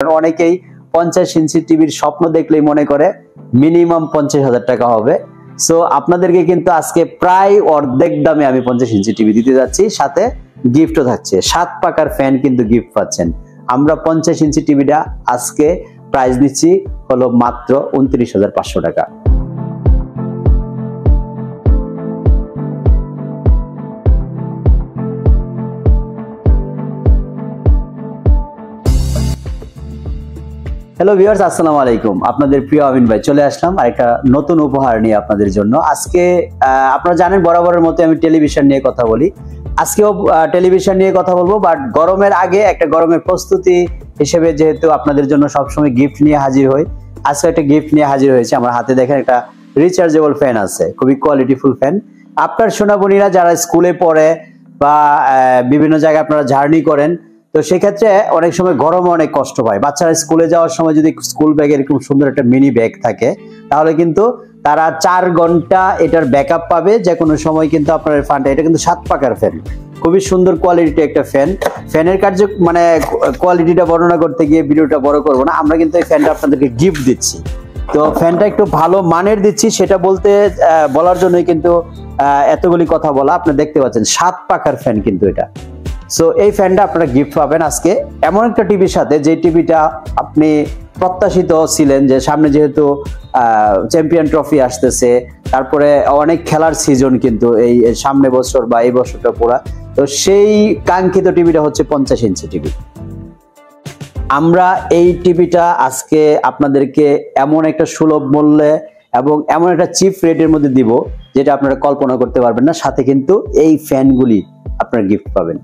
অনেকেই 50 ইঞ্চি টিভির স্বপ্ন দেখলেই মনে করে মিনিমাম 50,000 টাকা হবে। সো আপনাদেরকে কিন্তু আজকে প্রায় অর্ধেক দামে আমি 50 ইঞ্চি টিভি দিতে যাচ্ছি, সাথে গিফটও থাকছে। 7 পাকার ফ্যান কিন্তু গিফট পাচ্ছেন। আমরা 50 ইঞ্চি টিভিটা আজকে প্রাইস দিচ্ছি হলো মাত্র 29,500 টাকা। হ্যালো ভিউয়ার্স, আসসালামু আলাইকুম। আপনাদের প্রিয় আমিন ভাই চলে আসলাম আরেকটা নতুন উপহার নিয়ে আপনাদের জন্য। আজকে আপনারা জানেন বরাবরের মতো আমি টেলিভিশন নিয়ে কথা বলি, আজকেও টেলিভিশন নিয়ে কথা বলবো, বাট গরমের আগে একটা গরমের প্রস্তুতি হিসেবে যেহেতু আপনাদের জন্য সবসময় গিফট নিয়ে হাজির হই, আজকে একটা গিফট নিয়ে হাজির হয়েছে। আমার হাতে দেখেন একটা রিচার্জেবল ফ্যান আছে, খুবই কোয়ালিটিফুল ফ্যান। আপনার সোনামণিরা যারা স্কুলে পড়ে বা বিভিন্ন জায়গায় আপনারা জার্নি করেন, তো সেক্ষেত্রে অনেক সময় গরমে অনেক কষ্ট পায়। বাচ্চারা স্কুলে যাওয়ার সময় যদি স্কুল ব্যাগে এরকম সুন্দর একটা মিনি ব্যাগ থাকে, তাহলে কিন্তু তারা 4 ঘন্টা এটার ব্যাকআপ পাবে যে কোনো সময়। কিন্তু আপনার ফ্যানটা, এটা কিন্তু 7 পাকার ফ্যান, খুবই সুন্দর কোয়ালিটি একটা ফ্যান। ফ্যানের কার্য মানে কোয়ালিটিটা বর্ণনা করতে গিয়ে ভিডিওটা বড় করবো না। আমরা কিন্তু এই ফ্যানটা আপনাদেরকে গিফট দিচ্ছি, তো ফ্যানটা একটু ভালো মানের দিচ্ছি, সেটা বলার জন্যই কিন্তু এতগুলি কথা বলা। আপনি দেখতে পাচ্ছেন 7 পাকার ফ্যান কিন্তু এটা। সো এই ফ্যানটা আপনারা গিফট পাবেন আজকে এমন একটা টিভির সাথে, যে টিভিটা আপনি প্রত্যাশিত ছিলেন, যে সামনে যেহেতু চ্যাম্পিয়ন ট্রফি আসতেছে, তারপরে অনেক খেলার সিজন কিন্তু এই সামনে বছর বা এই বছরটা পুরা, তো সেই কাঙ্ক্ষিত টিভিটা হচ্ছে 50 ইঞ্চি টিভি। আমরা এই টিভিটা আজকে আপনাদেরকে এমন একটা সুলভ মূল্যে এবং এমন একটা চিপ রেটের মধ্যে দিব, যেটা আপনারা কল্পনা করতে পারবেন না। সাথে কিন্তু এই ফ্যানগুলি আপনারা গিফট পাবেন।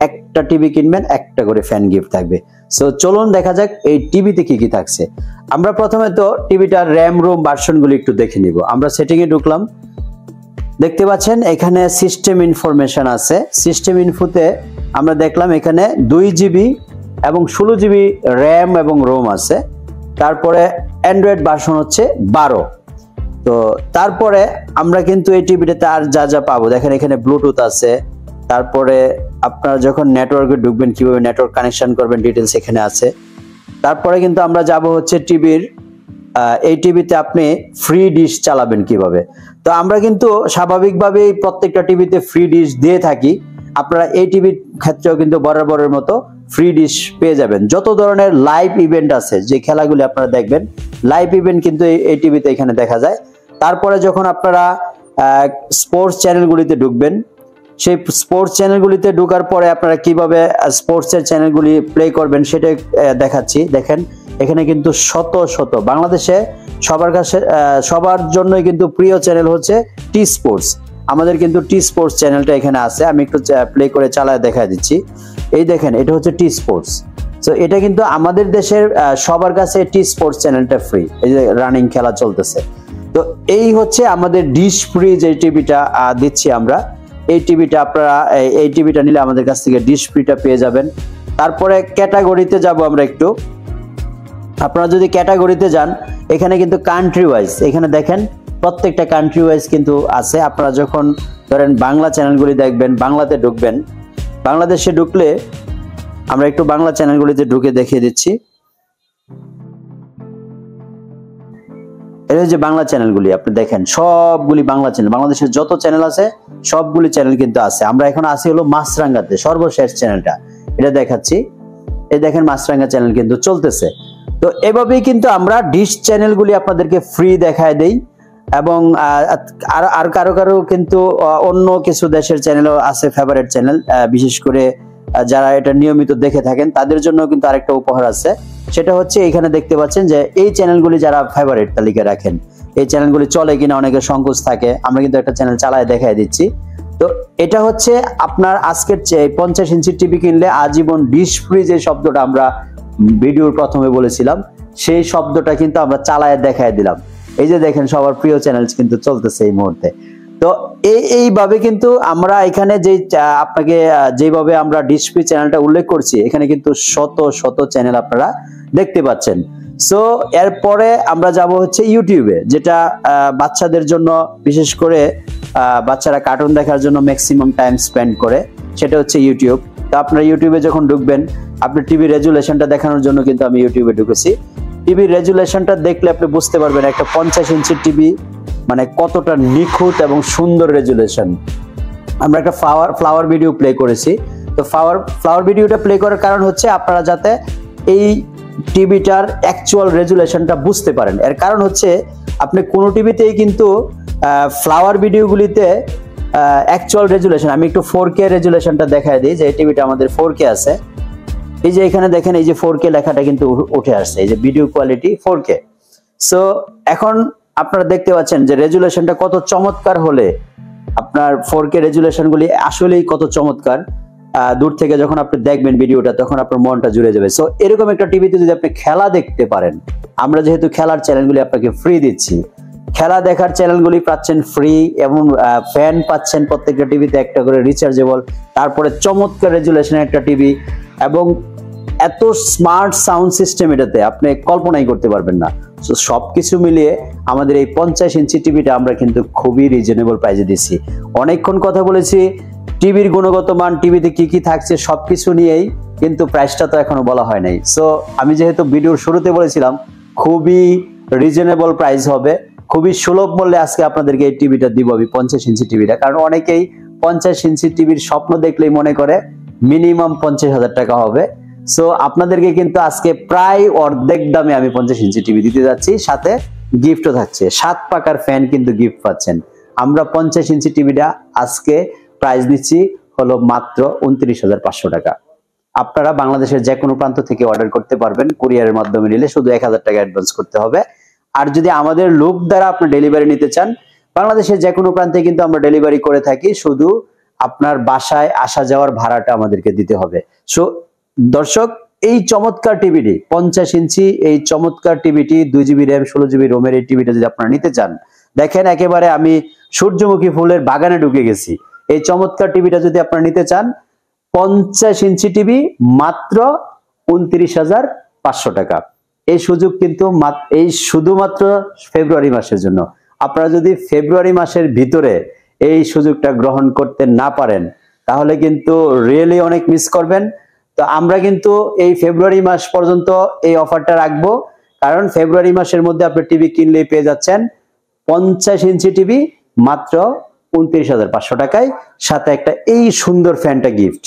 একটা টিভি কিনবেন, একটা করে ফ্যান গিফট থাকবে। সো চলুন দেখা যাক এই টিভিতে কি কি থাকছে। আমরা প্রথমে তো টিভিটার র্যাম রোম ভার্সনগুলি একটু দেখে নিব। আমরা সেটিং এ ঢুকলাম, দেখতে পাচ্ছেন এখানে সিস্টেম ইনফরমেশন আছে। সিস্টেম ইনফোতে আমরা দেখলাম এখানে 2 জিবি এবং 16 জিবি র্যাম এবং রোম আছে। তারপরে অ্যান্ড্রয়েড ভার্সন হচ্ছে 12। তো তারপরে আমরা কিন্তু এই টিভিটাতে আর যা যা পাবো দেখেন, এখানে ব্লুটুথ আছে। তারপরে আপনারা যখন নেটওয়ার্কে ঢুকবেন, কিভাবে নেটওয়ার্ক কানেকশন করবেন ডিটেলস এখানে আছে। তারপরে কিন্তু আমরা যাব হচ্ছে টিভির, এই টিভিতে আপনি ফ্রি ডিশ চালাবেন কিভাবে। তো আমরা কিন্তু স্বাভাবিকভাবেই প্রত্যেকটা টিভিতে ফ্রি ডিশ দিয়ে থাকি। আপনারা এই টিভির ক্ষেত্রেও কিন্তু বরাবরের মতো ফ্রি ডিশ পেয়ে যাবেন। যত ধরনের লাইভ ইভেন্ট আছে, যে খেলাগুলি আপনারা দেখবেন, লাইভ ইভেন্ট কিন্তু এই টিভিতে এখানে দেখা যায়। তারপরে যখন আপনারা স্পোর্টস চ্যানেলগুলিতে ঢুকবেন, সেই স্পোর্টস চ্যানেলগুলিতে ঢোকার পরে আপনারা কিভাবে স্পোর্টসের চ্যানেলগুলি প্লে করবেন সেটা দেখাচ্ছি। দেখেন এখানে কিন্তু শত শত, বাংলাদেশে সবার জন্যই কিন্তু প্রিয় চ্যানেল হচ্ছে টি স্পোর্টস। আমাদের কিন্তু টি স্পোর্টস চ্যানেলটা এখানে আছে। আমি একটু প্লে করে চালায় দেখা দিচ্ছি। এই দেখেন, এটা হচ্ছে টি স্পোর্টস। তো এটা কিন্তু আমাদের দেশের সবার কাছে টি স্পোর্টস চ্যানেলটা ফ্রি, এই যে রানিং খেলা চলতেছে। তো এই হচ্ছে আমাদের ডিশ ফ্রি যে টিভিটা দিচ্ছি আমরা। এই টিভিটা আপনারা এই টিভিটা নিলে আমাদের কাছ থেকে ডিশ ফ্রিটা পেয়ে যাবেন। তারপরে ক্যাটাগরিতে যাব আমরা একটু। আপনারা যদি ক্যাটাগরিতে যান, এখানে কিন্তু কান্ট্রি ওয়াইজ, এখানে দেখেন প্রত্যেকটা কান্ট্রি ওয়াইজ কিন্তু আছে। আপনারা যখন ধরেন বাংলা চ্যানেলগুলি দেখবেন, বাংলাতে ঢুকবেন, বাংলাদেশে ঢুকলে আমরা একটু বাংলা চ্যানেলগুলিতে ঢুকে দেখিয়ে দিচ্ছি। এটা যে বাংলা চ্যানেলগুলি আপনি দেখেন, সবগুলি বাংলা চ্যানেল, বাংলাদেশের যত চ্যানেল আছে সবগুলি চ্যানেল কিন্তু আছে। আমরা এখন আসি হলো মাছরাঙ্গাতে, সর্বশেষ চ্যানেলটা এটা দেখাচ্ছি। এই দেখেন মাছরাঙ্গা চ্যানেল কিন্তু চলতেছে। তো এভাবেই কিন্তু আমরা ডিশ চ্যানেলগুলি আপনাদেরকে ফ্রি দেখায় দেই। এবং আর কারো কিন্তু অন্য কিছু দেশের চ্যানেলও আছে, ফেভারিট চ্যানেল, বিশেষ করে যারা এটা নিয়মিত দেখে থাকেন তাদের জন্য কিন্তু আরেকটা উপহার আছে। সেটা হচ্ছে এখানে দেখতে পাচ্ছেন যে এই চ্যানেলগুলি যারা ফেভারিট তালিকায় রাখেন, এই চ্যানেলগুলি চলে কিনা অনেকের সংকোচ থাকে, আমরা কিন্তু একটা চ্যানেল চালায় দেখাই দিচ্ছি। তো এটা হচ্ছে আপনার আজকের 50 ইঞ্চি টিভি কিনলে আজীবন ডিশ ফ্রি যে শব্দটা আমরা ভিডিওর প্রথমে বলেছিলাম, সেই শব্দটা কিন্তু আমরা চালায় দেখায় দিলাম। এই যে দেখেন সবার প্রিয় চ্যানেল কিন্তু চলতেছে এই মুহূর্তে। তো এইভাবে কিন্তু আমরা এখানে যে আপনাকে যেভাবে আমরা ডিশ ফ্রি চ্যানেলটা উল্লেখ করছি, এখানে কিন্তু শত শত চ্যানেল আপনারা দেখতে পাচ্ছেন। সো এরপরে আমরা যাব হচ্ছে ইউটিউবে, যেটা বাচ্চাদের জন্য, বিশেষ করে বাচ্চারা কার্টুন দেখার জন্য ম্যাক্সিমাম টাইম স্পেন্ড করে, সেটা হচ্ছে ইউটিউব। তো আপনারা ইউটিউবে যখন ঢুকবেন, আপনি টিভি রেজুলেশনটা দেখানোর জন্য কিন্তু আমি ইউটিউবে ঢুকেছি। টিভি রেজুলেশনটা দেখলে আপনি বুঝতে পারবেন একটা 50 ইঞ্চি টিভি মানে কতটা নিখুঁত এবং সুন্দর রেজুলেশন। আমরা একটা ফ্লাওয়ার ভিডিও প্লে করেছি। তো ফ্লাওয়ার ভিডিওটা প্লে করার কারণ হচ্ছে আপনারা যাতে এই টিভিটার অ্যাকচুয়াল রেজুলেশনটা বুঝতে পারেন। এর কারণ হচ্ছে আপনি কোনো টিভিতেই কিন্তু ফ্লাওয়ার ভিডিওগুলিতে অ্যাকচুয়াল রেজুলেশন, আমি একটু 4K রেজুলেশনটা দেখায় দিই যে এই টিভিটা আমাদের 4K আছে। এই যে এখানে দেখেন এই যে 4K লেখাটা কিন্তু উঠে আসছে, এই যে ভিডিও কোয়ালিটি 4K। সো এখন আপনারা দেখতে পাচ্ছেন যে রেজুলেশনটা কত চমৎকার হলে আপনার 4K রেজুলেশনগুলি আসলেই কত চমৎকার। দূর থেকে যখন আপনি দেখবেন ভিডিওটা তখন আপনার মনটা জুড়ে যাবে। সো এরকম একটা টিভিতে যদি আপনি খেলা দেখতে পারেন, আমরা যেহেতু খেলার চ্যানেলগুলি আপনাকে ফ্রি দিচ্ছি, খেলা দেখার চ্যানেলগুলি পাচ্ছেন ফ্রি এবং ফ্যান পাচ্ছেন প্রত্যেকটা টিভিতে একটা করে রিচার্জেবল, তারপরে চমৎকার রেজুলেশনের একটা টিভি এবং এত স্মার্ট সাউন্ড সিস্টেম এটাতে আপনি কল্পনাই করতে পারবেন না। সো সবকিছু মিলিয়ে আমাদের এই 50 ইঞ্চি টিভিটা আমরা কিন্তু খুবই রিজনেবল প্রাইসে দিচ্ছি। অনেকক্ষণ কথা বলেছি টিভির গুণগত মান, টিভিতে কি কি থাকছে সবকিছু নিয়েই, কিন্তু প্রাইসটা তো এখনো বলা হয় নাই। সো আমি যেহেতু ভিডিওর শুরুতে বলেছিলাম খুবই রিজনেবল প্রাইস হবে, খুবই সুলভ মূল্যে আজকে আপনাদেরকে এই টিভিটা দিব আমি 50 ইঞ্চি টিভিটা। কারণ অনেকেই 50 ইঞ্চি টিভির স্বপ্ন দেখলেই মনে করে মিনিমাম 50,000 টাকা হবে। সো আপনাদেরকে কিন্তু আজকে প্রায় অর্ধেক দামে আমি 50 ইঞ্চি টিভি দিতে যাচ্ছি, সাথে গিফটও থাকছে, 7 পাকার ফ্যান কিন্তু গিফট পাচ্ছেন। আমরা 50 ইঞ্চি টিভিটা আজকে প্রাইস দিচ্ছি হলো মাত্র 29,500 টাকা। আপনারা বাংলাদেশের যে কোনো প্রান্ত থেকে অর্ডার করতে পারবেন, কুরিয়ারের মাধ্যমে নিলে শুধু 1000 টাকা অ্যাডভান্স করতে হবে। আর যদি আমাদের লোক দ্বারা আপনি ডেলিভারি নিতে চান, বাংলাদেশের যে কোনো প্রান্তে কিন্তু আমরা ডেলিভারি করে থাকি, শুধু আপনার বাসায় আসা যাওয়ার ভাড়াটা আমাদেরকে দিতে হবে। সো দর্শক, এই চমৎকার টিভিটি 50 ইঞ্চি, এই চমৎকার টিভিটি 2GB র্যাম 16GB রোমের এই টিভিটা যদি আপনারা নিতে চান, দেখেন একেবারে আমি সূর্যমুখী ফুলের বাগানে ঢুকে গেছি। এই চমৎকার টিভিটা যদি আপনারা নিতে চান, 50 ইঞ্চি টিভি মাত্র 29,500 টাকা। এই সুযোগ কিন্তু এই শুধুমাত্র ফেব্রুয়ারি মাসের জন্য। আপনারা যদি ফেব্রুয়ারি মাসের ভিতরে এই সুযোগটা গ্রহণ করতে না পারেন তাহলে কিন্তু রিয়েলি অনেক মিস করবেন। তো আমরা কিন্তু এই ফেব্রুয়ারি মাস পর্যন্ত এই অফারটা রাখবো, কারণ ফেব্রুয়ারি মাসের মধ্যে আপনি টিভি কিনলেই পেয়ে যাচ্ছেন 50 ইঞ্চি টিভি মাত্র 29,500 টাকায়, সাথে একটা এই সুন্দর ফ্যানটা গিফট।